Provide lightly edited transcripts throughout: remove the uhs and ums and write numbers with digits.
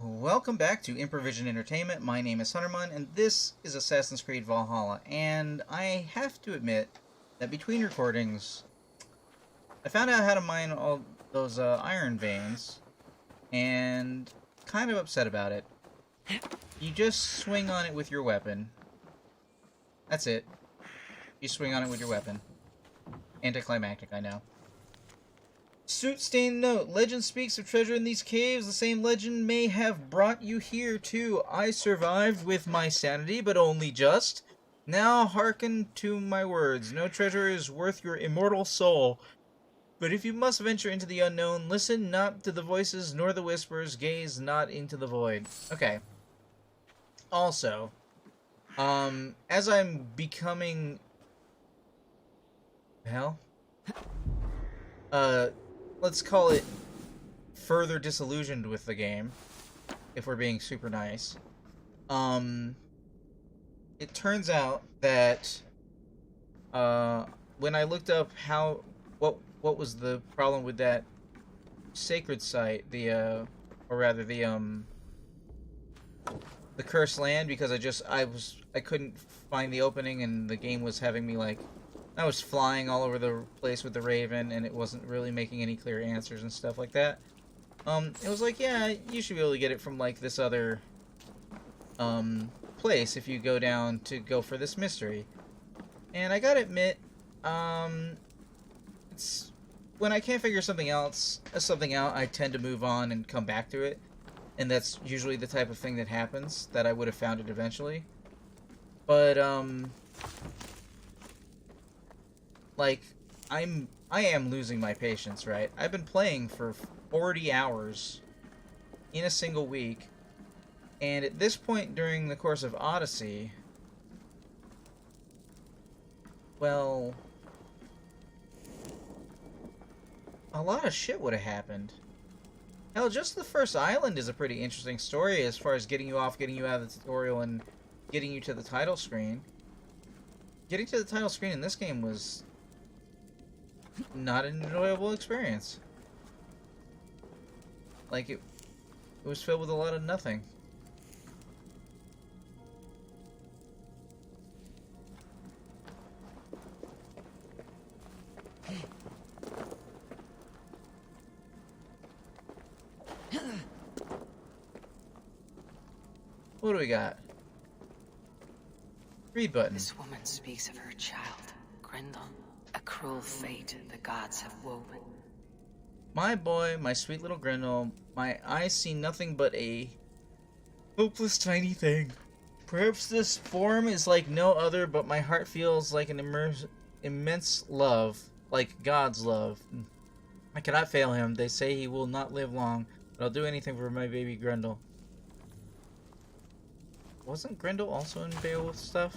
Welcome back to Improvision Entertainment. My name is Hunterman, and this is Assassin's Creed Valhalla. And I have to admit that between recordings, I found out how to mine all those iron veins, and kind of upset about it. You just swing on it with your weapon. That's it. You swing on it with your weapon. Anticlimactic, I know. Soot-stained note. Legend speaks of treasure in these caves. The same legend may have brought you here, too. I survived with my sanity, but only just. Now hearken to my words. No treasure is worth your immortal soul. But if you must venture into the unknown, listen not to the voices nor the whispers. Gaze not into the void. Okay. Also, as I'm becoming... hell? Let's call it further disillusioned with the game, if we're being super nice. It turns out that when I looked up what was the problem with that sacred site, the cursed land, because I couldn't find the opening, and the game was having me like, I was flying all over the place with the Raven, and it wasn't really making any clear answers and stuff like that. It was like, yeah, you should be able to get it from, like, this other, place if you go down to go for this mystery. And I gotta admit, it's... when I can't figure something out, I tend to move on and come back to it. And that's usually the type of thing that happens, that I would have found it eventually. But, like, I am losing my patience, right? I've been playing for 40 hours in a single week, and at this point during the course of Odyssey, well, a lot of shit would have happened. Hell, just the first island is a pretty interesting story as far as getting you out of the tutorial and getting you to the title screen. Getting to the title screen in this game was not an enjoyable experience. Like, it was filled with a lot of nothing. What do we got? Read button. This woman speaks of her child, Grendel. A cruel fate the gods have woven. My boy, my sweet little Grendel, my eyes see nothing but a hopeless tiny thing. Perhaps this form is like no other, but my heart feels like an immense love, like God's love. I cannot fail him. They say he will not live long, but I'll do anything for my baby Grendel. Wasn't Grendel also in Beowulf stuff?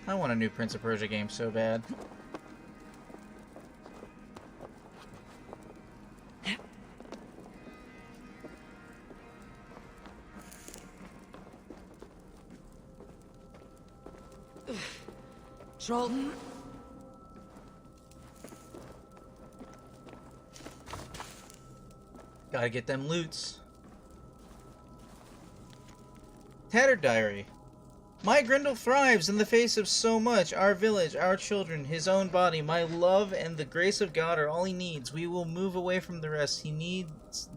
I want a new Prince of Persia game so bad. Troll. Gotta get them loots. Tattered Diary. My Grendel thrives in the face of so much. Our village, our children, his own body, my love and the grace of God are all he needs. We will move away from the rest. He needs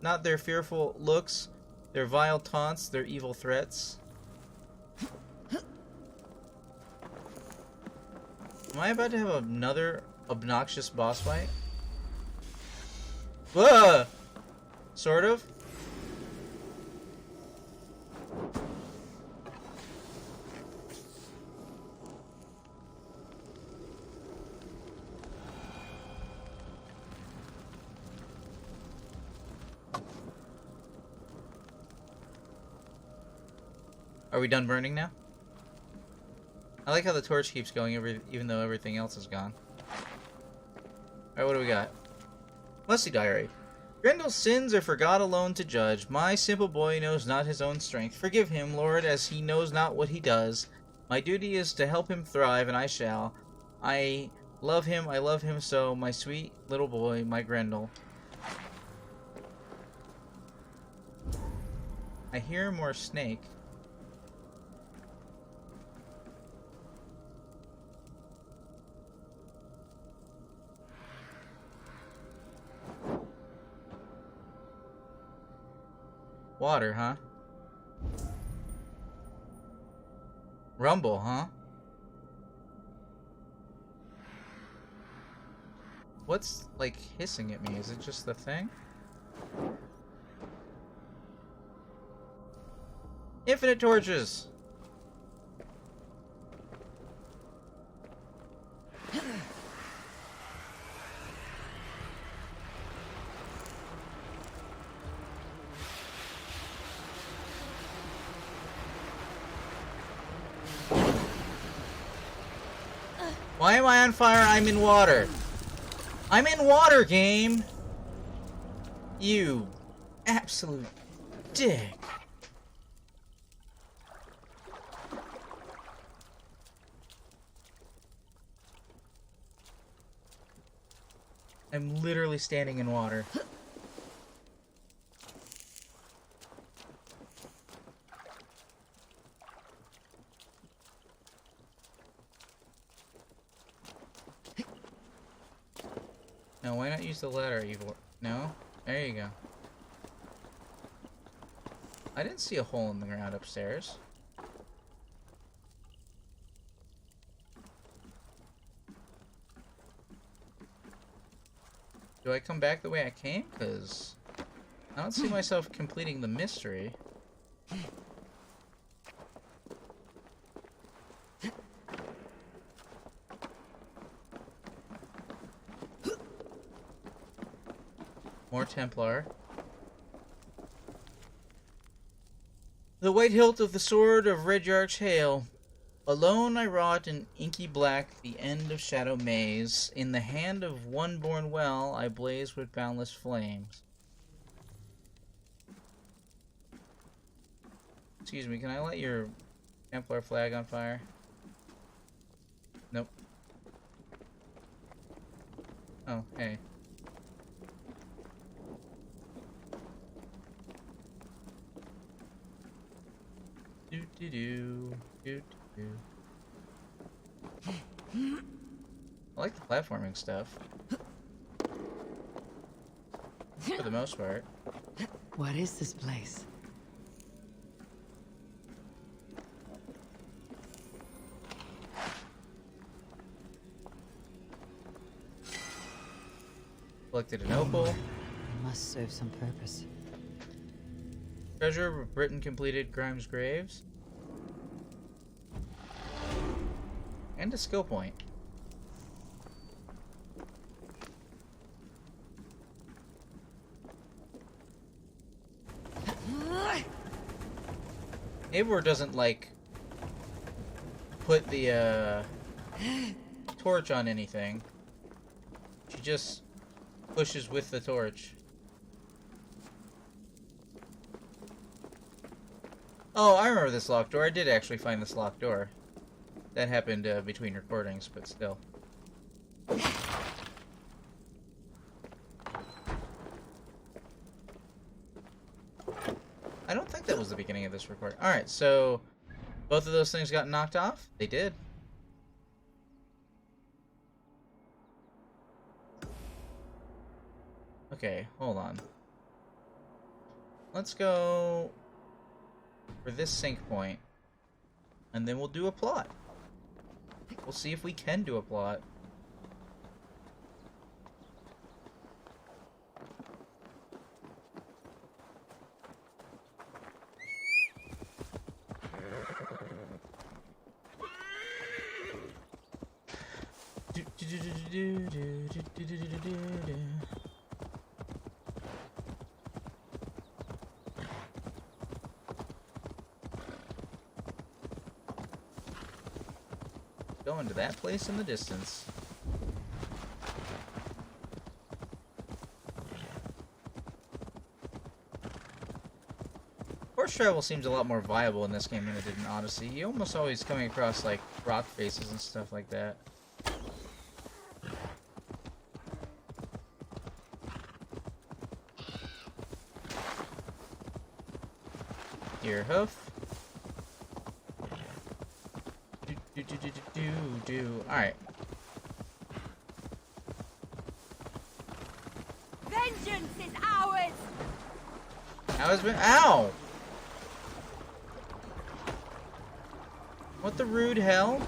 not their fearful looks, their vile taunts, their evil threats. Am I about to have another obnoxious boss fight? Whoa! Sort of. Are we done burning now? I like how the torch keeps going even though everything else is gone. Alright, what do we got? Lusty Diary. Grendel's sins are for God alone to judge. My simple boy knows not his own strength. Forgive him, Lord, as he knows not what he does. My duty is to help him thrive, and I shall. I love him so, my sweet little boy, my Grendel. I hear more snake. Water, huh? Rumble, huh? What's, like, hissing at me? Is it just the thing? Infinite torches! Why am I on fire? I'm in water. I'm in water, game! You absolute dick. I'm literally standing in water. No, why not use the ladder, evil? No? There you go. I didn't see a hole in the ground upstairs. Do I come back the way I came? Because I don't see myself completing the mystery. More Templar. The white hilt of the sword of Redyarch hail. Alone I wrought in inky black the end of Shadow Maze. In the hand of one born well I blaze with boundless flames. Excuse me, can I light your Templar flag on fire? Nope. Oh, hey. Do. I like the platforming stuff. For the most part. What is this place? Collected an opal. It must serve some purpose. Treasure of Britain completed Grimes' graves. And a skill point. Eivor doesn't, like, put the, torch on anything. She just pushes with the torch. Oh, I remember this locked door. I did actually find this locked door. That happened, between recordings, but still. I don't think that was the beginning of this recording. Alright, so both of those things got knocked off? They did. Okay, hold on. Let's go for this sync point, and then we'll do a plot. We'll see if we can do a plot. Going to that place in the distance. fast travel seems a lot more viable in this game than it did in Odyssey. You almost always coming across like rock faces and stuff like that. Deer hoof. Alright. Vengeance is ours! How has been? Ow! What the rude hell?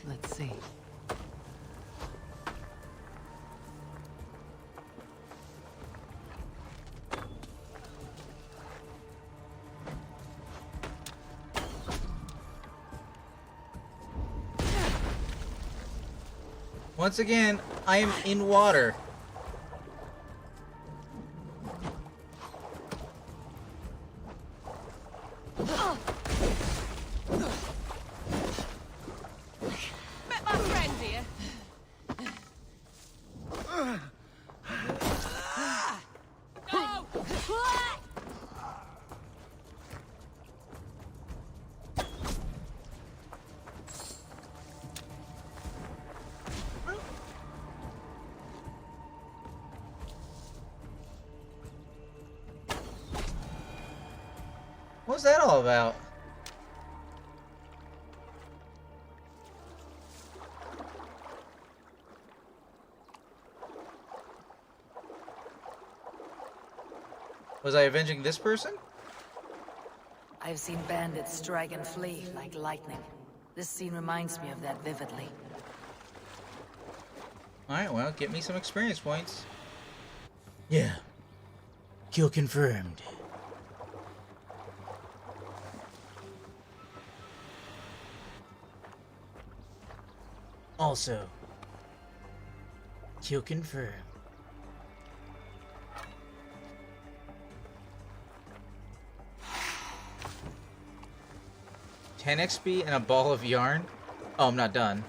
Let's see. Once again, I am in water. Met my friend here. No! What's that all about? Was I avenging this person? I've seen bandits strike and flee like lightning. This scene reminds me of that vividly. Alright, well, get me some experience points. Yeah. Kill confirmed. Also, kill confirmed. 10 XP and a ball of yarn? Oh, I'm not done.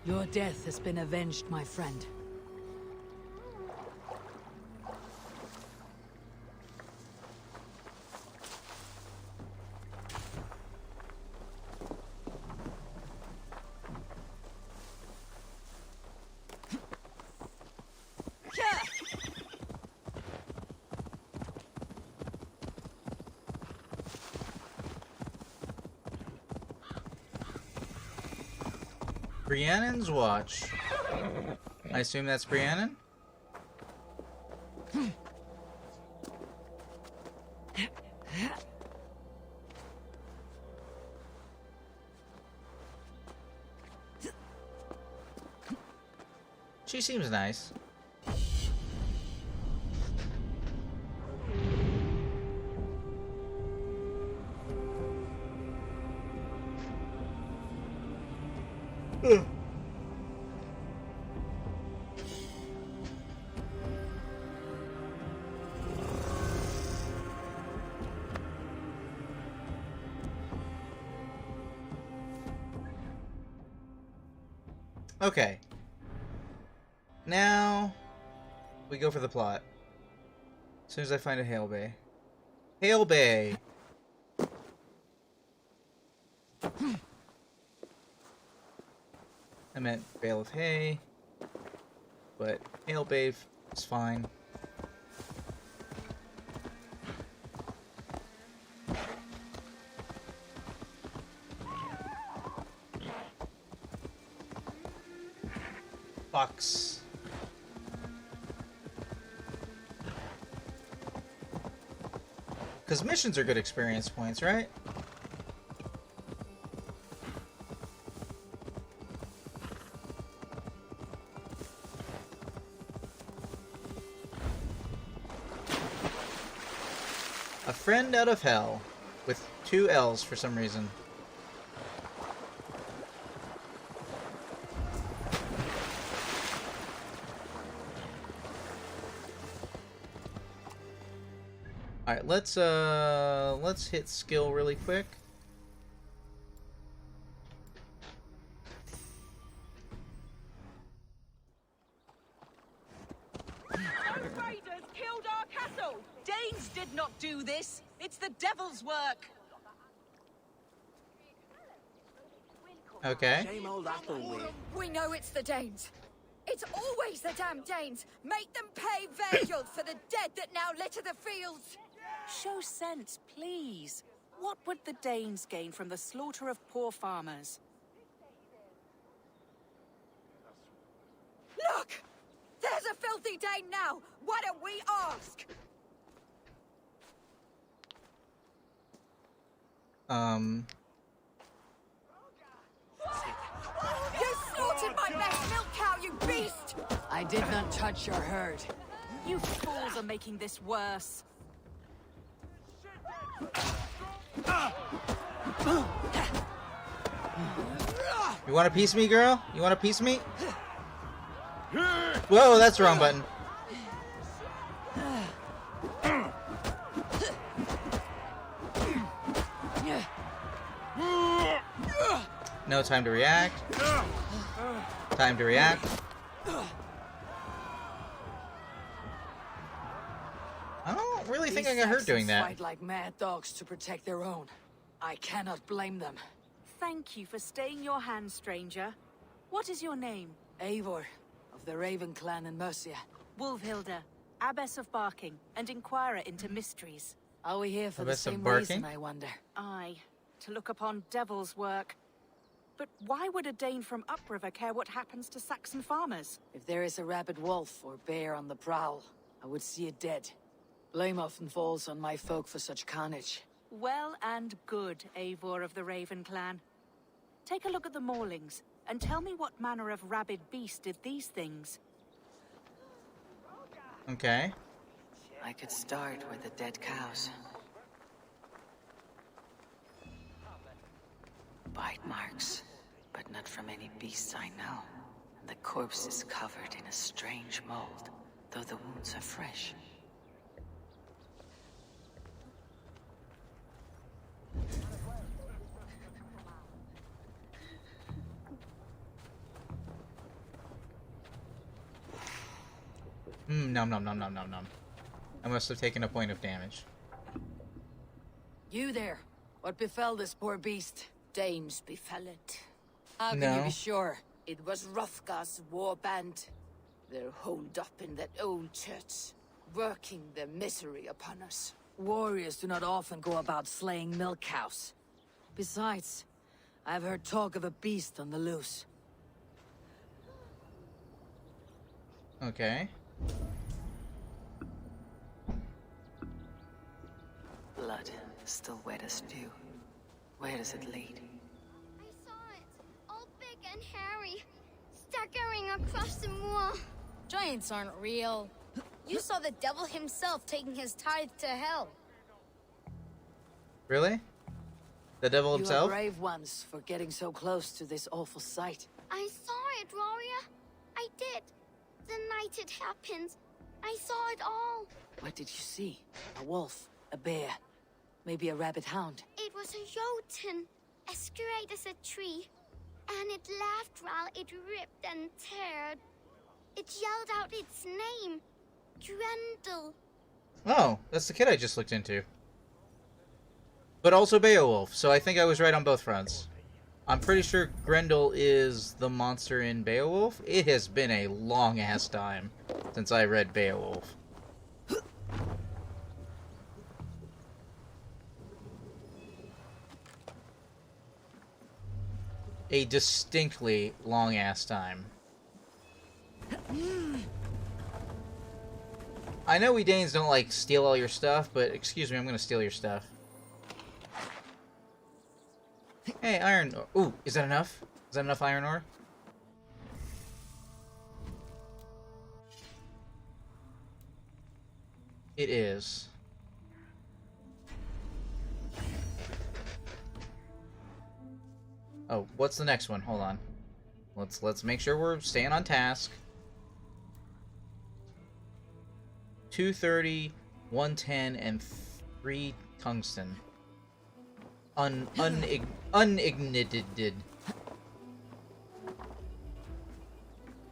Your death has been avenged, my friend. Briannon's watch. I assume that's Briannon? She seems nice. Okay. Now we go for the plot. As soon as I find a Hail Bay. Hail Bay! I meant bale of hay, but Hail Bay is fine. Fox. Because missions are good experience points, right? A friend out of hell. With 2 L's for some reason. Alright, let's hit skill really quick. did not do this. It's the devil's work. Okay. Same old Athelweir. We know it's the Danes. It's always the damn Danes. Make them pay vengeance for the dead that now litter the fields. Show sense, please. What would the Danes gain from the slaughter of poor farmers? Look! There's a filthy Dane now! Why don't we ask? You slaughtered my best milk cow, you beast! I did not touch your herd. You fools are making this worse. You want to piece me, girl? You want to piece me? Whoa, that's the wrong button. No time to react. Time to react. I don't really think I got hurt doing that. Fight like mad dogs to protect their own. I cannot blame them. Thank you for staying your hand, stranger. What is your name? Eivor, of the Raven clan in Mercia. Wolfhilda, Abbess of Barking, and Inquirer into Mysteries. Are we here for Abbess the of same Barking? reason, I wonder? Aye, to look upon devil's work. But why would a Dane from upriver care what happens to Saxon farmers? If there is a rabid wolf or bear on the prowl, I would see it dead. Blame often falls on my folk for such carnage. Well and good, Eivor of the Raven clan. Take a look at the maulings, and tell me what manner of rabid beast did these things. Okay. I could start with the dead cows. Bite marks, but not from any beasts I know. And the corpse is covered in a strange mold, though the wounds are fresh. Nom nom nom nom nom nom. I must have taken a point of damage. You there! What befell this poor beast? Danes befell it. How can No. you be sure? It was Hrothgar's war band. They're holed up in that old church, working their misery upon us. Warriors do not often go about slaying milk cows. Besides, I've heard talk of a beast on the loose. Okay. Blood, still wet as dew. Where does it lead? I saw it, all big and hairy, staggering across the moor. Giants aren't real. You saw the devil himself taking his tithe to hell. Really? The devil You are himself? brave ones for getting so close to this awful sight. I saw it, warrior. I did. The night it happened. I saw it all. What did you see? A wolf? A bear? Maybe a rabid hound? It was a jotun, as straight as a tree. And it laughed while it ripped and teared. It yelled out its name. Grendel. Oh, that's the kid I just looked into. But also Beowulf, so I think I was right on both fronts. I'm pretty sure Grendel is the monster in Beowulf. It has been a long-ass time since I read Beowulf. A distinctly long-ass time. I know we Danes don't, like, steal all your stuff, but excuse me, I'm gonna steal your stuff. Hey, iron ore. Ooh, is that enough? Is that enough iron ore? It is. Oh, what's the next one? Hold on. Let's make sure we're staying on task. 230, 110, and 3 tungsten. Unignited.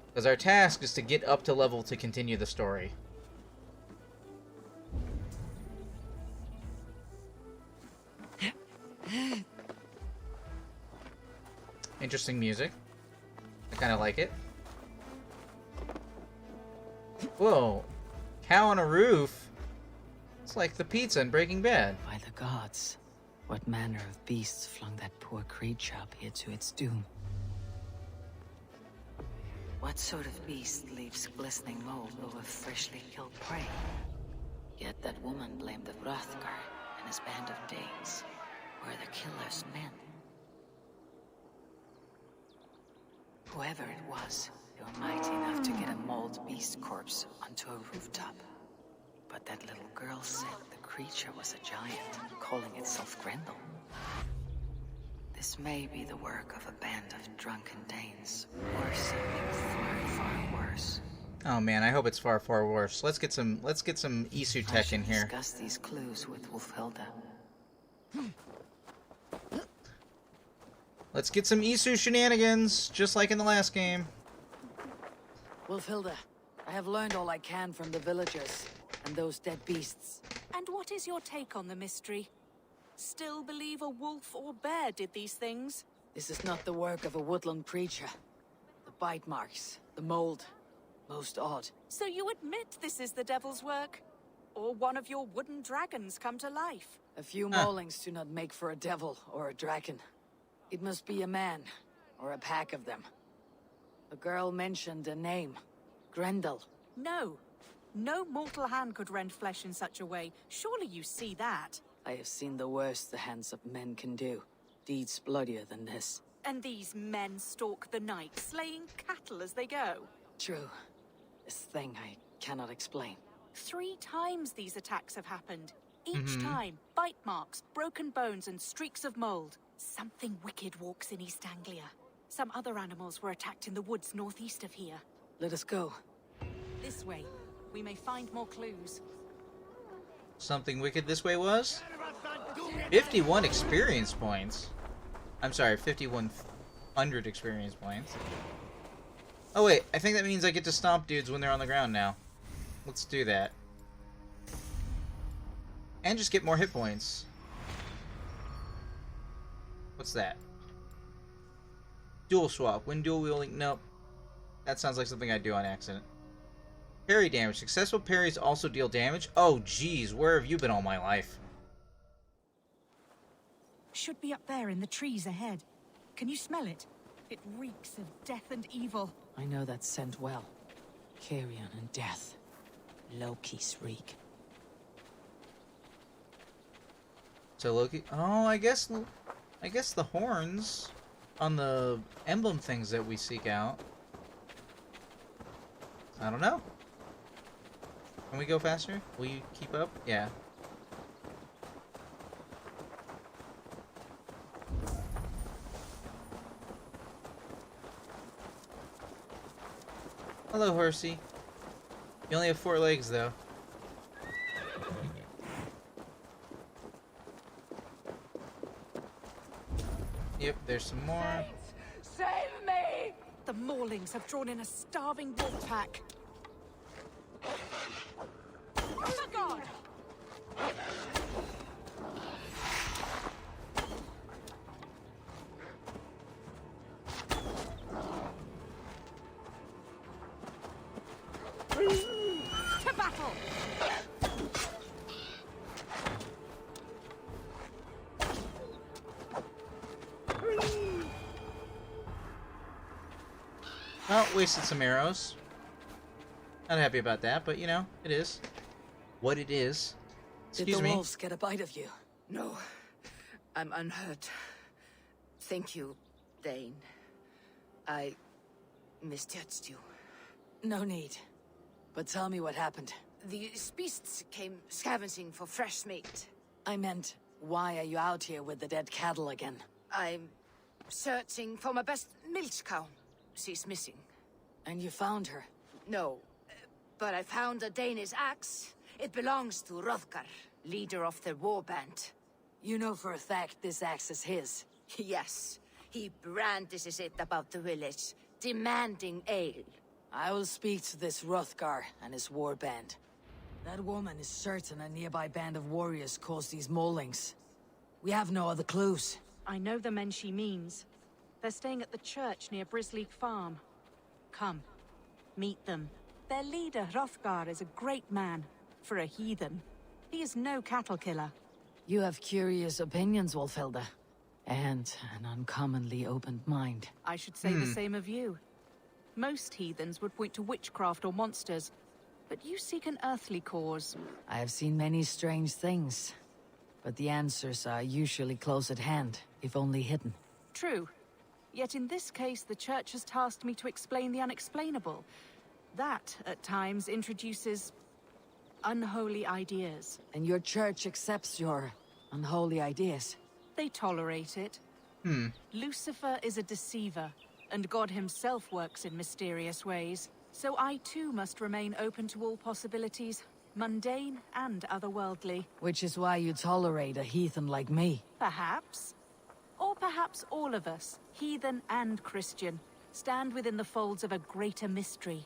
Because our task is to get up to level to continue the story. Interesting music. I kind of like it. Whoa. Cow on a roof? It's like the pizza in Breaking Bad. By the gods, what manner of beasts flung that poor creature up here to its doom? What sort of beast leaves glistening mold over freshly killed prey? Yet that woman blamed the Hrothgar and his band of Danes. Were the killer's men? Whoever it was, they were mighty enough to get a mold beast corpse onto a rooftop. But that little girl said the creature was a giant, calling itself Grendel. This may be the work of a band of drunken Danes, or something far, far worse. Oh man, I hope it's far, far worse. Let's get some Isu tech in here. Discuss these clues with Wulfhilda. Let's get some Isu shenanigans, just like in the last game. Wulfhilda, I have learned all I can from the villagers and those dead beasts. And what is your take on the mystery? Still believe a wolf or bear did these things? This is not the work of a woodland creature. The bite marks, the mold, most odd. So you admit this is the devil's work? Or one of your wooden dragons come to life? A few maulings do not make for a devil or a dragon. It must be a man, or a pack of them. The girl mentioned a name. Grendel. No. No mortal hand could rend flesh in such a way. Surely you see that. I have seen the worst the hands of men can do. Deeds bloodier than this. And these men stalk the night, slaying cattle as they go. True. This thing I cannot explain. 3 times these attacks have happened. Each time, bite marks, broken bones, and streaks of mold. Something wicked walks in East Anglia. Some other animals were attacked in the woods northeast of here. Let us go. This way. We may find more clues. Something wicked this way was? 51 experience points. I'm sorry, 5,100 experience points. Oh wait, I think that means I get to stomp dudes when they're on the ground now. Let's do that. And just get more hit points. What's that? Dual swap. When dual wielding... Nope. That sounds like something I'd do on accident. Parry damage. Successful parries also deal damage? Oh, geez. Where have you been all my life? Should be up there in the trees ahead. Can you smell it? It reeks of death and evil. I know that scent well. Carrion and death. Loki's reek. So Loki... Oh, I guess the horns on the emblem things that we seek out. I don't know. Can we go faster? Will you keep up? Yeah. Hello, horsey. You only have 4 legs, though. Yep, there's some more. Save me! The Maulings have drawn in a starving wolf pack. Oh my god! To battle! Well, wasted some arrows. Not happy about that, but you know, it is what it is. Did Excuse the me. wolves get a bite of you? No, I'm unhurt. Thank you, Dane. I misjudged you. No need. But tell me what happened. These beasts came scavenging for fresh meat. I meant, why are you out here with the dead cattle again? I'm searching for my best milch cow. She's missing. And you found her? No, but I found a Danish axe. It belongs to Hrothgar, leader of the war band. You know for a fact this axe is his. Yes, he brandishes it about the village, demanding ale. I will speak to this Hrothgar and his war band. That woman is certain a nearby band of warriors caused these maulings. We have no other clues. I know the men she means. They're staying at the church near Brisleek Farm. Come, meet them. Their leader, Hrothgar, is a great man. For a heathen. He is no cattle killer. You have curious opinions, Wolfhilda. And an uncommonly open mind. I should say the same of you. Most heathens would point to witchcraft or monsters, but you seek an earthly cause. I have seen many strange things, but the answers are usually close at hand, if only hidden. True. Yet in this case, the church has tasked me to explain the unexplainable. That, at times, introduces unholy ideas. And your church accepts your unholy ideas? They tolerate it. Lucifer is a deceiver, and God himself works in mysterious ways. So I too must remain open to all possibilities, mundane and otherworldly. Which is why you tolerate a heathen like me. Perhaps. Or perhaps all of us, heathen and Christian, stand within the folds of a greater mystery.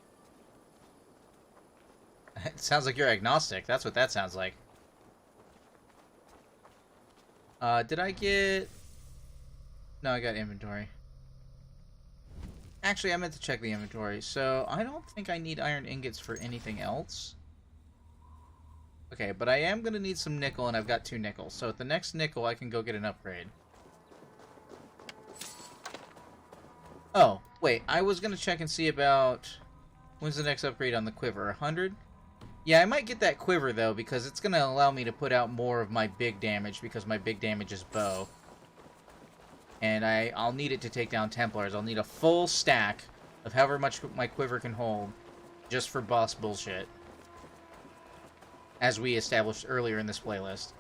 It sounds like you're agnostic. That's what that sounds like. Did I get... No, I got inventory. Actually, I meant to check the inventory. So, I don't think I need iron ingots for anything else. Okay, but I am going to need some nickel, and I've got 2 nickels. So, at the next nickel, I can go get an upgrade. Oh, wait. I was going to check and see about... When's the next upgrade on the quiver? 100? Yeah, I might get that quiver, though, because it's going to allow me to put out more of my big damage, because my big damage is bow. And I'll need it to take down Templars. I'll need a full stack of however much my quiver can hold, just for boss bullshit. As we established earlier in this playlist.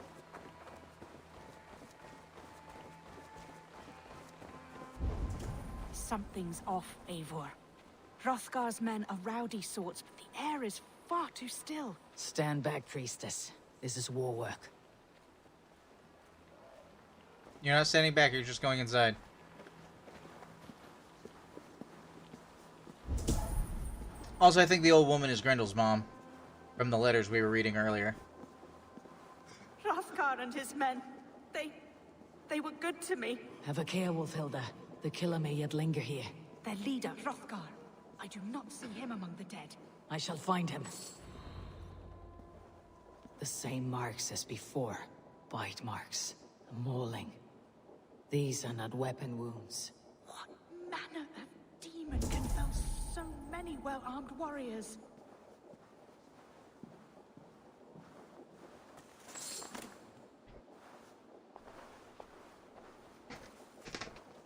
Something's off, Eivor. Hrothgar's men are rowdy sorts, but the air is far too still. Stand back, priestess. This is war work. You're not standing back, you're just going inside. Also, I think the old woman is Grendel's mom. From the letters we were reading earlier. Hrothgar and his men, they were good to me. Have a care, Wolfhilda. The killer may yet linger here. Their leader, Hrothgar. I do not see him among the dead. I shall find him. The same marks as before. Bite marks. A mauling. These are not weapon wounds. What manner of demon can fell so many well-armed warriors?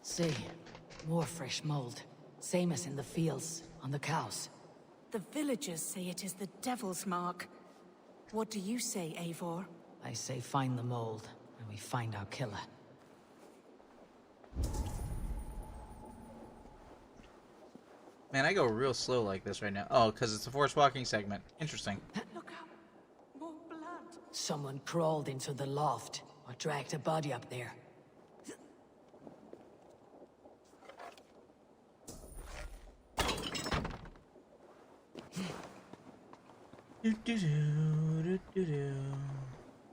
See, more fresh mold. Same as in the fields, on the cows. The villagers say it is the devil's mark. What do you say, Eivor? I say find the mold, and we find our killer. Man, I go real slow like this right now. Oh, because it's a forest walking segment. Interesting. Look out! More blood! Someone crawled into the loft, or dragged a body up there.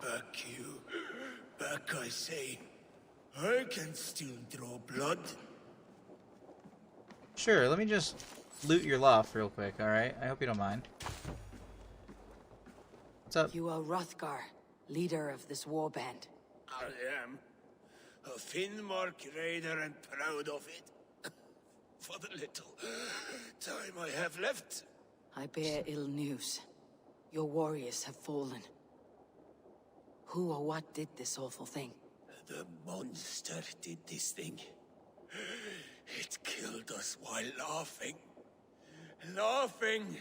Back you. Back, I say. I can still draw blood. Sure, let me just loot your loft real quick, alright? I hope you don't mind. What's up? You are Hrothgar, leader of this warband. I am. A Finnmark raider and proud of it. For the little time I have left. I bear ill news. Your warriors have fallen. Who or what did this awful thing? The monster did this thing. It killed us while laughing. Laughing!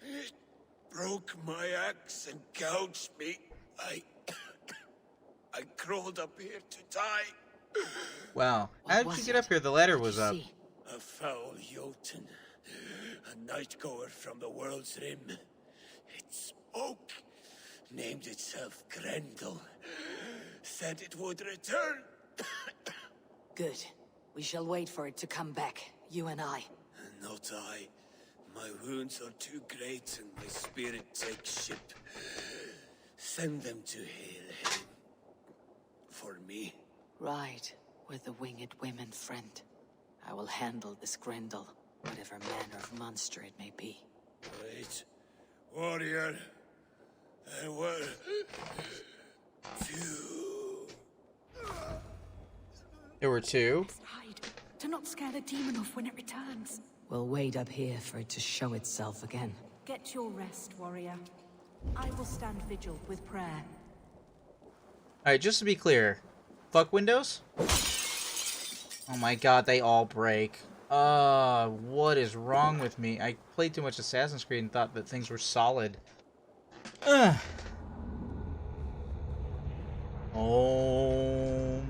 It broke my axe and gouged me. I crawled up here to die. Wow. What How did was you get it? up here? The ladder What was did you up. see? A foul Jotun. A nightgoer from the world's rim. It spoke. Named itself Grendel. Said it would return. Good. We shall wait for it to come back, you and I. Not I. My wounds are too great and my spirit takes ship. Send them to Helheim. For me. Right. With the winged women, friend, I will handle this Grendel, whatever manner of monster it may be. Right. Warrior. There were... two. There were two. Let's hide. Do not scare the demon off when it returns. We'll wait up here for it to show itself again. Get your rest, warrior. I will stand vigil with prayer. Alright, just to be clear. Fuck windows? Oh my god, they all break. What is wrong with me? I played too much Assassin's Creed and thought that things were solid. Ugh. Oh.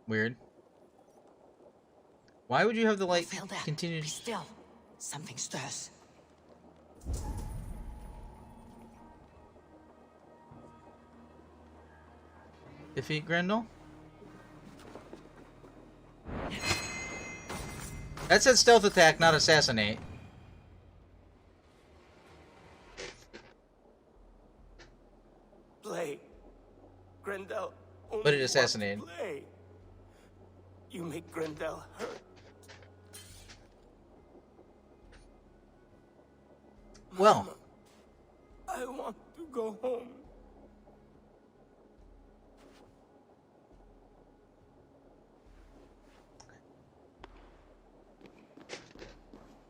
Weird. Why would you have the light continue? Be still. Something stirs. Defeat Grendel? That said stealth attack, not assassinate. Play. Grendel. But it assassinated. Play. You make Grendel hurt. Well. I want to go home.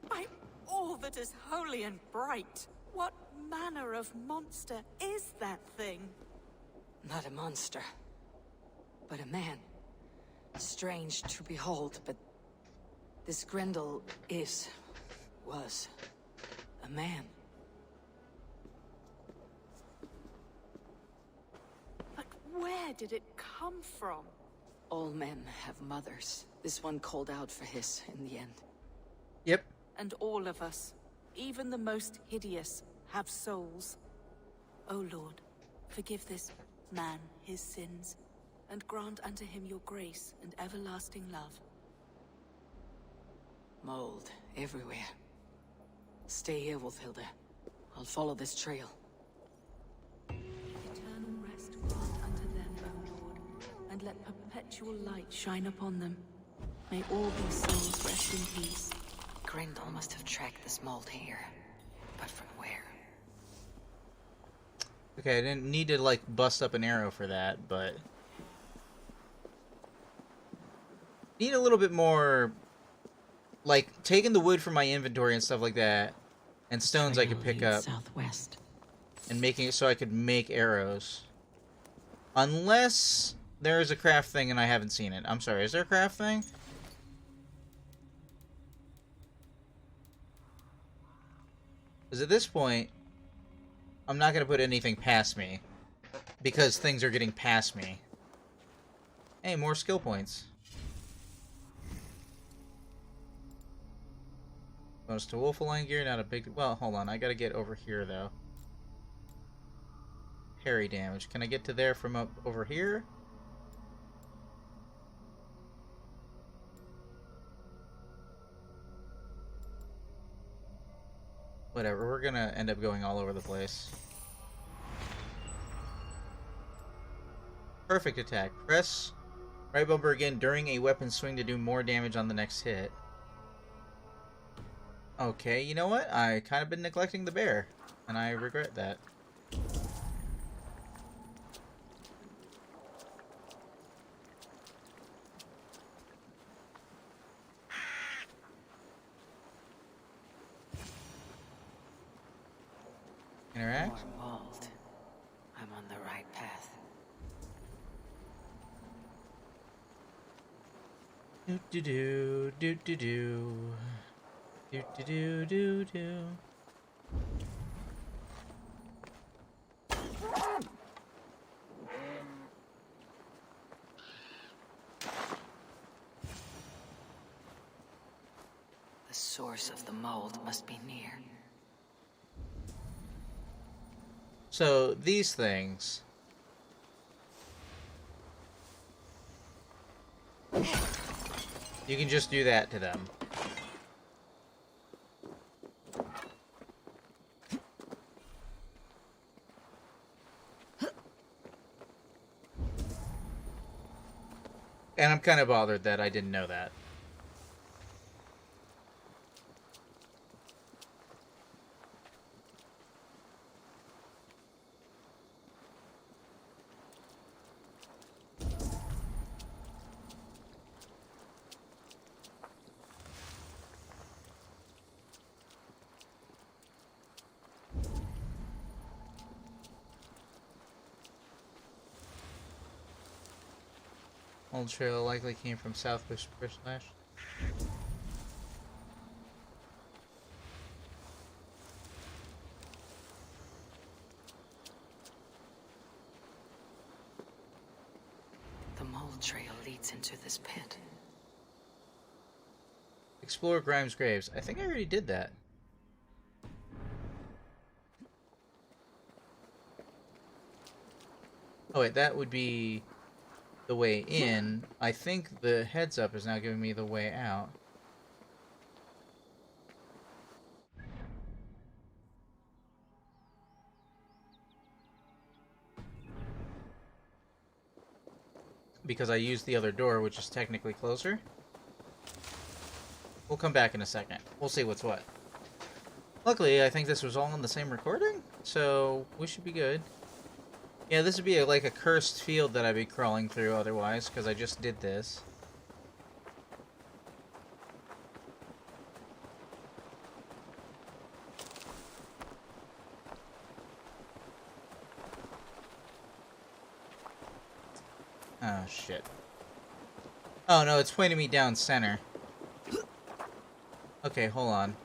By all that is holy and bright, what manner of monster is that thing? Not a monster, but a man. Strange to behold, but this Grendel was a man. But where did it come from? All men have mothers. This one called out for his in the end. Yep. And all of us, even the most hideous, have souls. O Lord, forgive this man his sins, and grant unto him your grace and everlasting love. Mold everywhere. Stay here, Wolfhilda. I'll follow this trail. Eternal rest grant unto them, O Lord, and let perpetual light shine upon them. May all these souls rest in peace. Grendel must have tracked this mold here. But from where? Okay, I didn't need to, like, bust up an arrow for that, but... Need a little bit more... Like, taking the wood from my inventory and stuff like that, and stones I could pick up. Southwest. And making it so I could make arrows. Unless there's a craft thing and I haven't seen it. I'm sorry, is there a craft thing? Because at this point, I'm not going to put anything past me. Because things are getting past me. Hey, more skill points. Bonus to Wolf-Align gear, not a big... Well, hold on, I gotta get over here, though. Parry damage. Can I get to there from up over here? Whatever, we're gonna end up going all over the place. Perfect attack. Press right bumper again during a weapon swing to do more damage on the next hit. Okay, you know what? I kind of been neglecting the bear, and I regret that. Interact? More mold. I'm on the right path. Do do do do do do. Do do do do do. The source of the mold must be near. So these things. You can just do that to them. And I'm kind of bothered that I didn't know that. Old trail likely came from southwest British. The mole trail leads into this pit. Explore Grimes' graves. I think I already did that. Oh wait, that would be the way in. I think the heads up is now giving me the way out. Because I used the other door, which is technically closer. We'll come back in a second. We'll see what's what. Luckily, I think this was all in the same recording, so we should be good. Yeah, this would be like a cursed field that I'd be crawling through otherwise, because I just did this. Oh, shit. Oh, no, it's pointing me down center. Okay, hold on.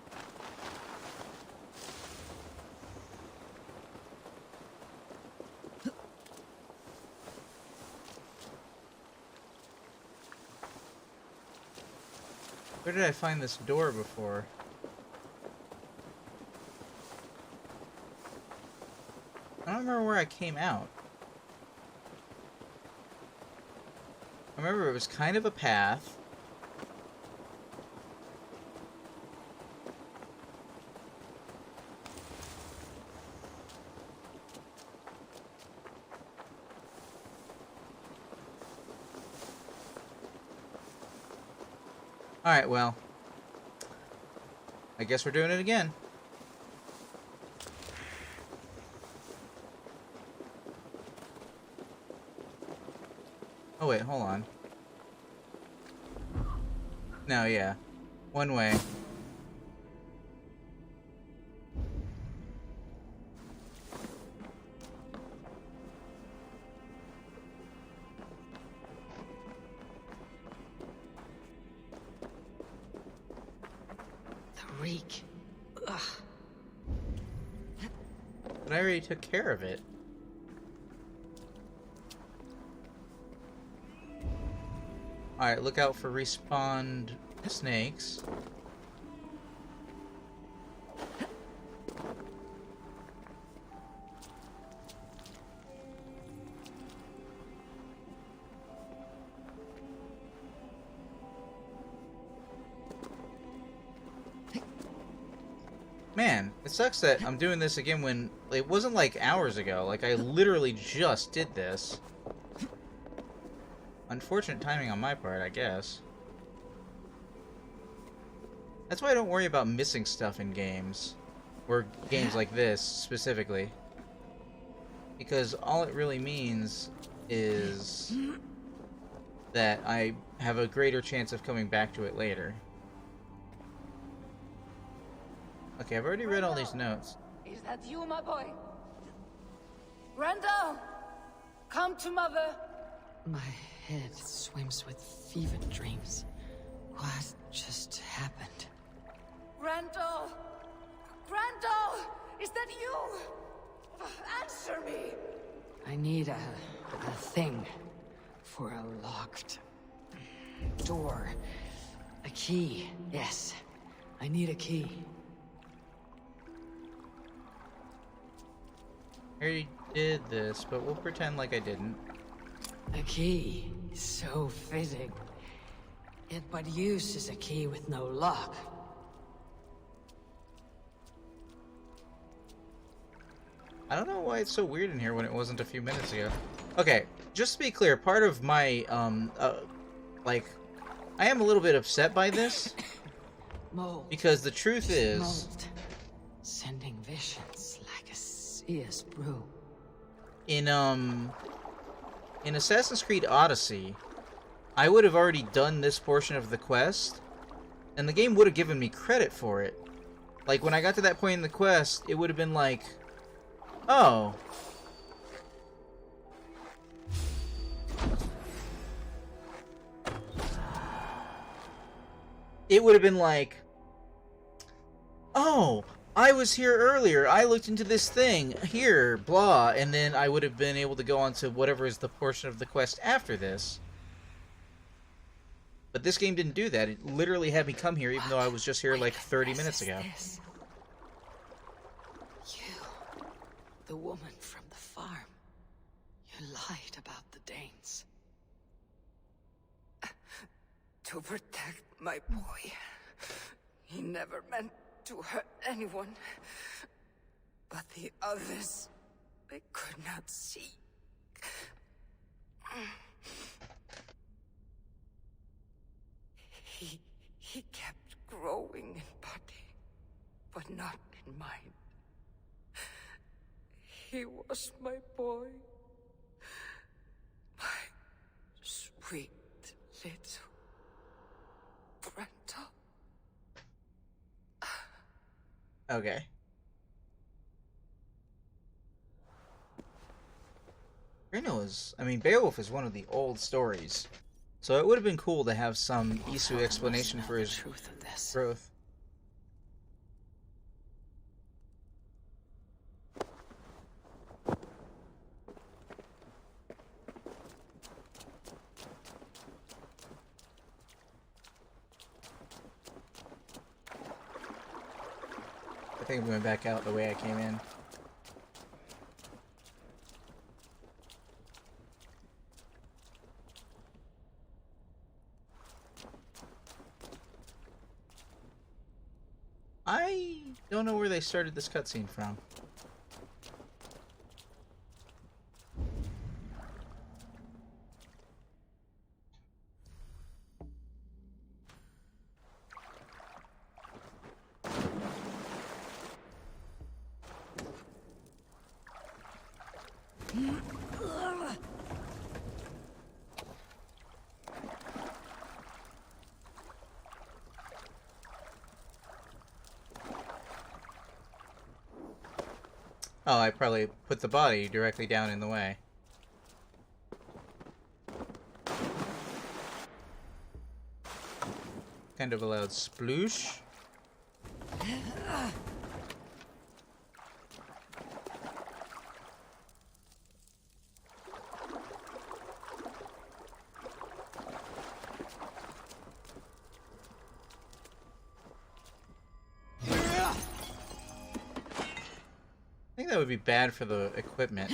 Where did I find this door before? I don't remember where I came out. I remember it was kind of a path. Alright, well. I guess we're doing it again. Oh wait, hold on. No, yeah. One way. The reek. Ugh. But I already took care of it. Alright, look out for respawned snakes. Man, it sucks that I'm doing this again when it wasn't like hours ago. Like, I literally just did this. Unfortunate timing on my part, I guess. That's why I don't worry about missing stuff in games. Or games like this, specifically. Because all it really means is that I have a greater chance of coming back to it later. Okay, I've already read all these notes. Is that you, my boy? Randall! Come to mother! My head swims with fever dreams. What just happened? Randall! Randall! Is that you? Answer me! I need a thing for a locked door. A key. Yes, I need a key. I already did this, but we'll pretend like I didn't. A key. So fitting. Yet but use is a key with no lock. I don't know why it's so weird in here when it wasn't a few minutes ago. Okay, just to be clear, part of my Like, I am a little bit upset by this. Mold. Because the truth is... Mold. Sending visions like a serious brew. In Assassin's Creed Odyssey, I would have already done this portion of the quest, and the game would have given me credit for it. Like, when I got to that point in the quest, it would have been like, oh. It would have been like, oh, I was here earlier, I looked into this thing, here, blah, and then I would have been able to go on to whatever is the portion of the quest after this. But this game didn't do that. It literally had me come here even though I was just here like 30 minutes ago. You, the woman from the farm, you lied about the Danes. To protect my boy. He never meant to hurt anyone. But the others, they could not see. He kept growing in body, but not in mind. He was my boy. My sweet little Grendel. Okay. Beowulf is one of the old stories. So it would have been cool to have some Isu explanation for his growth. I think I'm going back out the way I came in. I don't know where they started this cutscene from. Oh, I probably put the body directly down in the way. Kind of a loud sploosh. I think that would be bad for the equipment.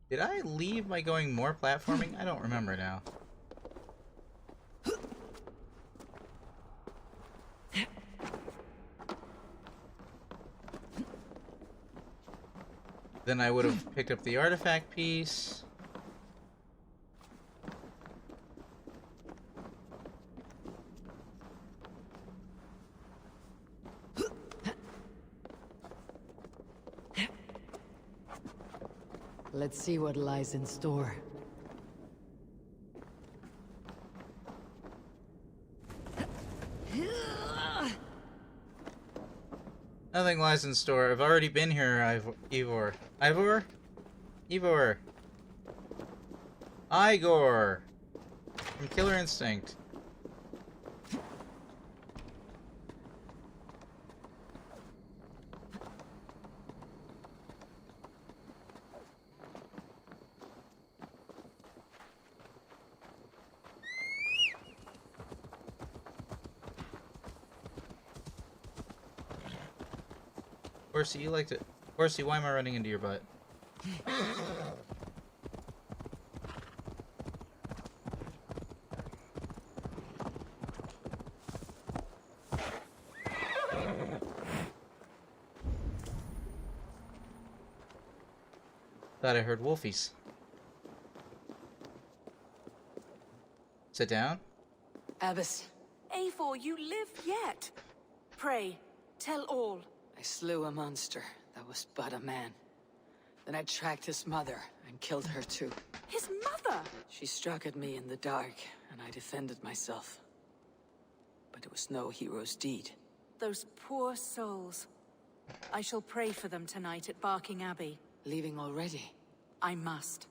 Did I leave by going more platforming? I don't remember now. Then I would have picked up the artifact piece. Let's see what lies in store. Nothing lies in store. I've already been here, Ivor. Ivor? Ivor. Igor! From Killer Instinct. Horsey, you like to... Horsey, why am I running into your butt? Thought I heard wolfies. Sit down. Abbess, Eivor, you live yet. Pray, tell all. I slew a monster that was but a man. Then I tracked his mother and killed her too. His mother! She struck at me in the dark, and I defended myself. But it was no hero's deed. Those poor souls. I shall pray for them tonight at Barking Abbey. Leaving already? I must.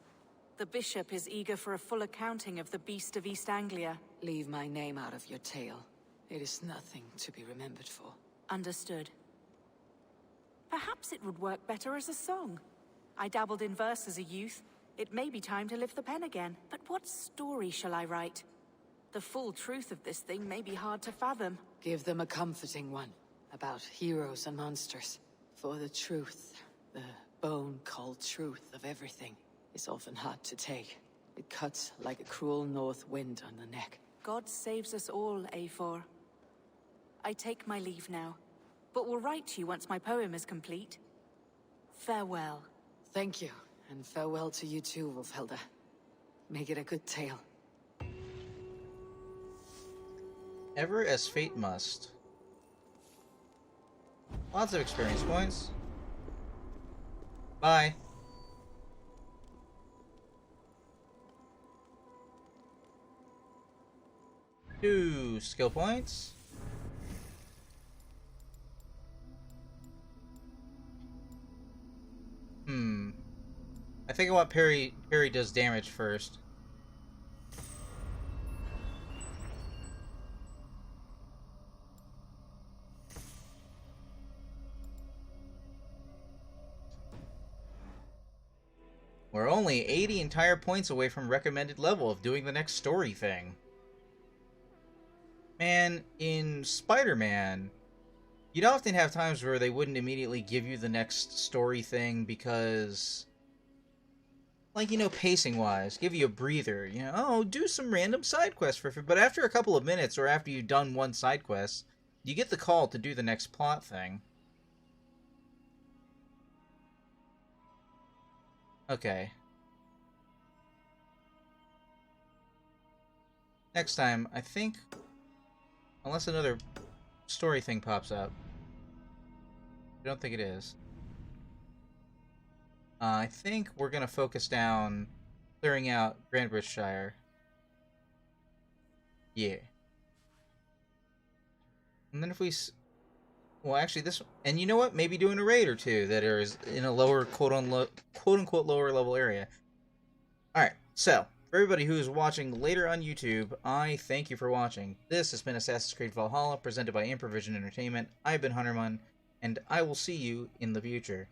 The bishop is eager for a full accounting of the Beast of East Anglia. Leave my name out of your tale. It is nothing to be remembered for. Understood. Perhaps it would work better as a song. I dabbled in verse as a youth. It may be time to lift the pen again. But what story shall I write? The full truth of this thing may be hard to fathom. Give them a comforting one. About heroes and monsters. For the truth, the bone-cold truth of everything, is often hard to take. It cuts like a cruel north wind on the neck. God saves us all, Eivor. I take my leave now, but will write to you once my poem is complete. Farewell. Thank you, and farewell to you too, Wolfhelda. Make it a good tale. Ever as fate must. Lots of experience points. Bye. Two skill points. I think I want parry does damage first. We're only 80 entire points away from recommended level of doing the next story thing. Man, in Spider-Man, you'd often have times where they wouldn't immediately give you the next story thing because, like, you know, pacing-wise, give you a breather. You know, oh, do some random side quest but after a couple of minutes or after you've done one side quest, you get the call to do the next plot thing. Okay. Next time, I think, unless another story thing pops up. I don't think it is. I think we're going to focus down clearing out Grandbridgeshire. Yeah. And then if we... Well, actually, this... And you know what? Maybe doing a raid or two that is in a lower, quote-unquote, lower level area. Alright, so, for everybody who is watching later on YouTube, I thank you for watching. This has been Assassin's Creed Valhalla, presented by Improvision Entertainment. I've been Hunterman, and I will see you in the future.